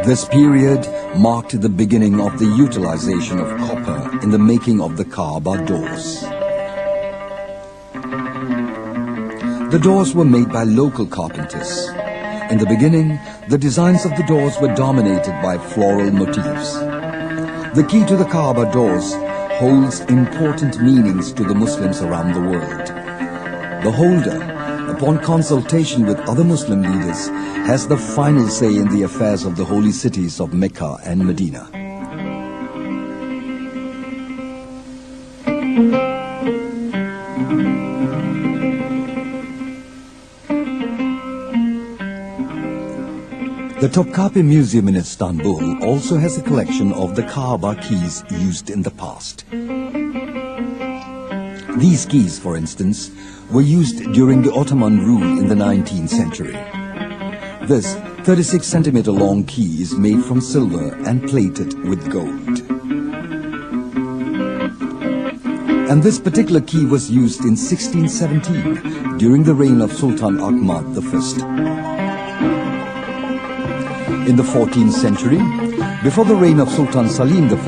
This period marked the beginning of the utilization of copper in the making of the Kaaba doors. The doors were made by local carpenters. In the beginning, the designs of the doors were dominated by floral motifs. The key to the Kaaba doors holds important meanings to the Muslims around the world. The holder, upon consultation with other Muslim leaders, has the final say in the affairs of the holy cities of Mecca and Medina. The Topkapi Museum in Istanbul also has a collection of the Kaaba keys used in the past. These keys, for instance, were used during the Ottoman rule in the 19th century. This 36 centimeter long key is made from silver and plated with gold. And this particular key was used in 1617 during the reign of Sultan Ahmad I. In the 14th century, before the reign of Sultan Salim I,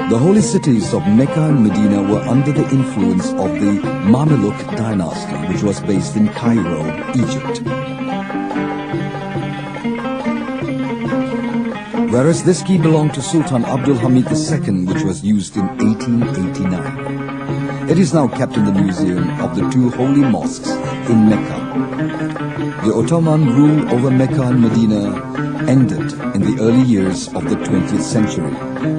the holy cities of Mecca and Medina were under the influence of the Mameluke dynasty, which was based in Cairo, Egypt. Whereas this key belonged to Sultan Abdul Hamid II, which was used in 1889. It is now kept in the museum of the two holy mosques in Mecca. The Ottoman rule over Mecca and Medina ended in the early years of the 20th century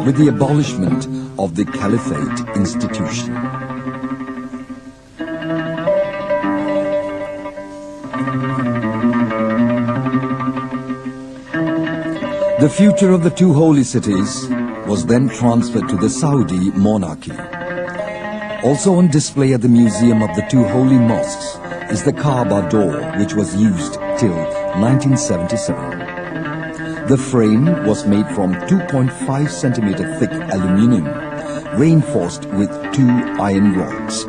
with the abolishment of the Caliphate institution. The future of the two holy cities was then transferred to the Saudi monarchy. Also on display at the Museum of the Two Holy Mosques is the Kaaba door, which was used till 1977. The frame was made from 2.5 centimeter thick aluminum, reinforced with 2 iron rods.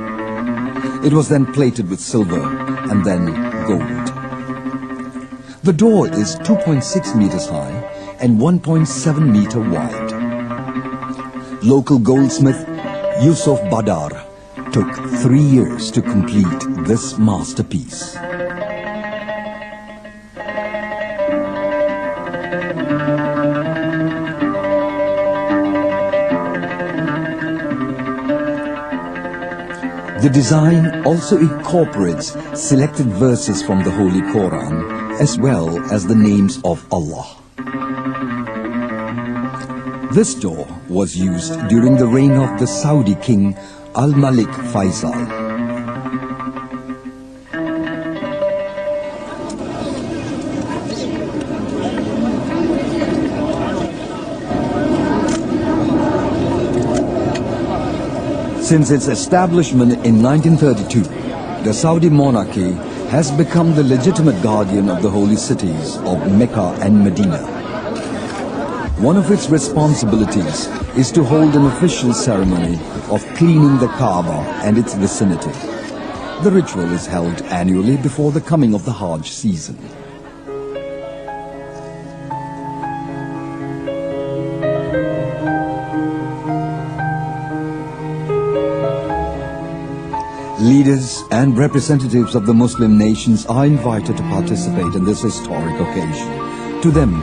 It was then plated with silver and then gold. The door is 2.6 meters high and 1.7 meter wide. Local goldsmith Yusuf Badar took 3 years to complete this masterpiece. The design also incorporates selected verses from the Holy Quran as well as the names of Allah. This door was used during the reign of the Saudi king Al-Malik Faisal. Since its establishment in 1932, the Saudi monarchy has become the legitimate guardian of the holy cities of Mecca and Medina. One of its responsibilities is to hold an official ceremony of cleaning the Kaaba and its vicinity. The ritual is held annually before the coming of the Hajj season. Leaders and representatives of the Muslim nations are invited to participate in this historic occasion. To them,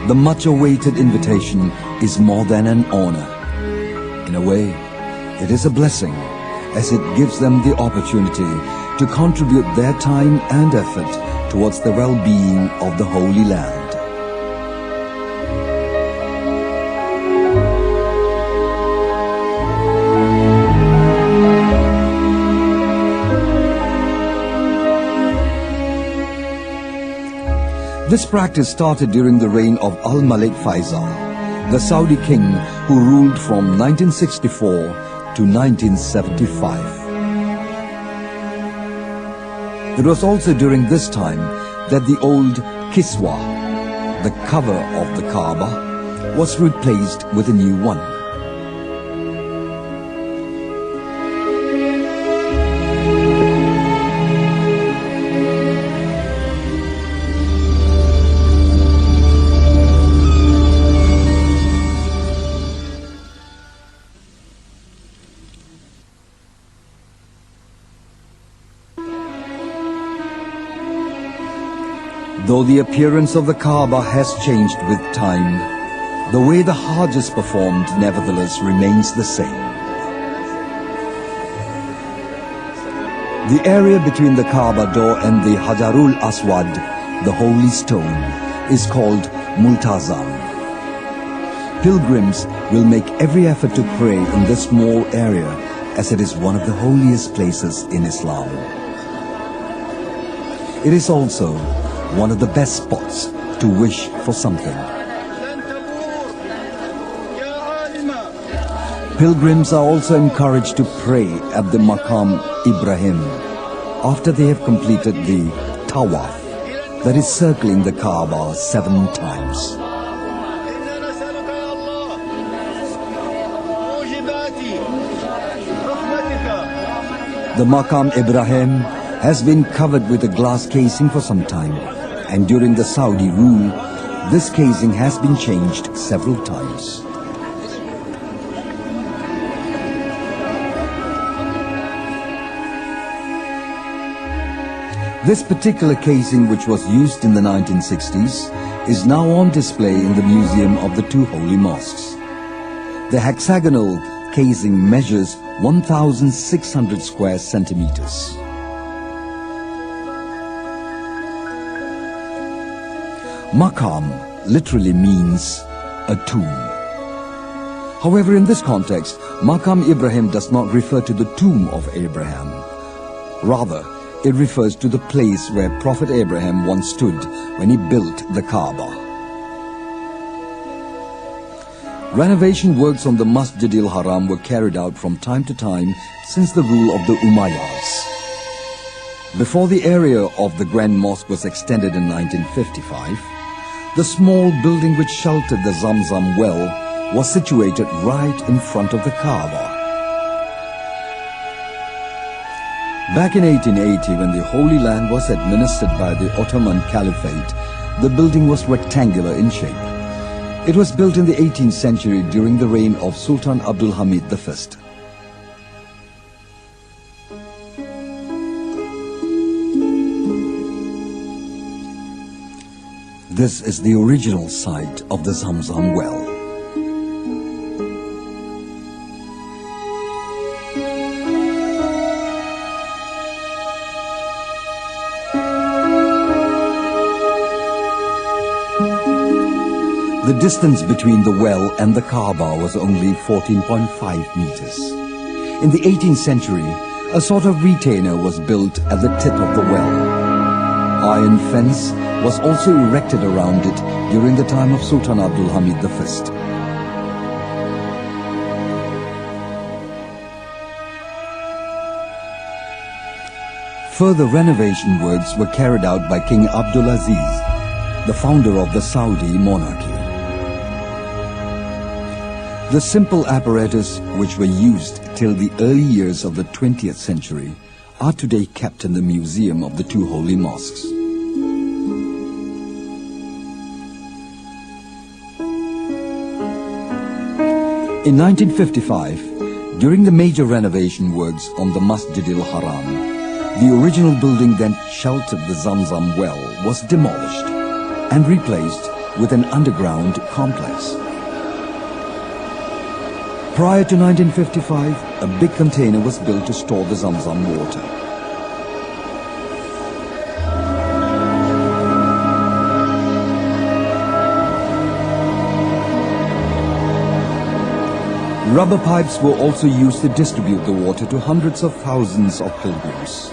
the much-awaited invitation is more than an honor. In a way, it is a blessing, as it gives them the opportunity to contribute their time and effort towards the well-being of the Holy Land. This practice started during the reign of Al-Malik Faisal, the Saudi king who ruled from 1964 to 1975. It was also during this time that the old Kiswa, the cover of the Kaaba, was replaced with a new one. Though the appearance of the Kaaba has changed with time, the way the Hajj is performed nevertheless remains the same. The area between the Kaaba door and the Hajarul Aswad, the holy stone, is called Multazam. Pilgrims will make every effort to pray in this small area as it is one of the holiest places in Islam. It is also one of the best spots to wish for something. Pilgrims are also encouraged to pray at the Maqam Ibrahim after they have completed the Tawaf, that is circling the Kaaba 7 times. The Maqam Ibrahim has been covered with a glass casing for some time, and during the Saudi rule, this casing has been changed several times. This particular casing, which was used in the 1960s, is now on display in the Museum of the Two Holy Mosques. The hexagonal casing measures 1,600 square centimeters. Maqam literally means a tomb. However, in this context, Maqam Ibrahim does not refer to the tomb of Abraham. Rather, it refers to the place where Prophet Abraham once stood when he built the Kaaba. Renovation works on the Masjid al-Haram were carried out from time to time since the rule of the Umayyads. Before the area of the Grand Mosque was extended in 1955, the small building which sheltered the Zamzam well was situated right in front of the Kaaba. Back in 1880, when the Holy Land was administered by the Ottoman Caliphate, the building was rectangular in shape. It was built in the 18th century during the reign of Sultan Abdul Hamid I. This is the original site of the Zamzam well. The distance between the well and the Kaaba was only 14.5 meters. In the 18th century, a sort of retainer was built at the tip of the well. Iron fence was also erected around it during the time of Sultan Abdul Hamid I. Further renovation works were carried out by King Abdul Aziz, the founder of the Saudi monarchy. The simple apparatus which were used till the early years of the 20th century are today kept in the Museum of the Two Holy Mosques. In 1955, during the major renovation works on the Masjid al-Haram, the original building that sheltered the Zamzam well was demolished and replaced with an underground complex. Prior to 1955, a big container was built to store the Zamzam water. Rubber pipes were also used to distribute the water to hundreds of thousands of pilgrims.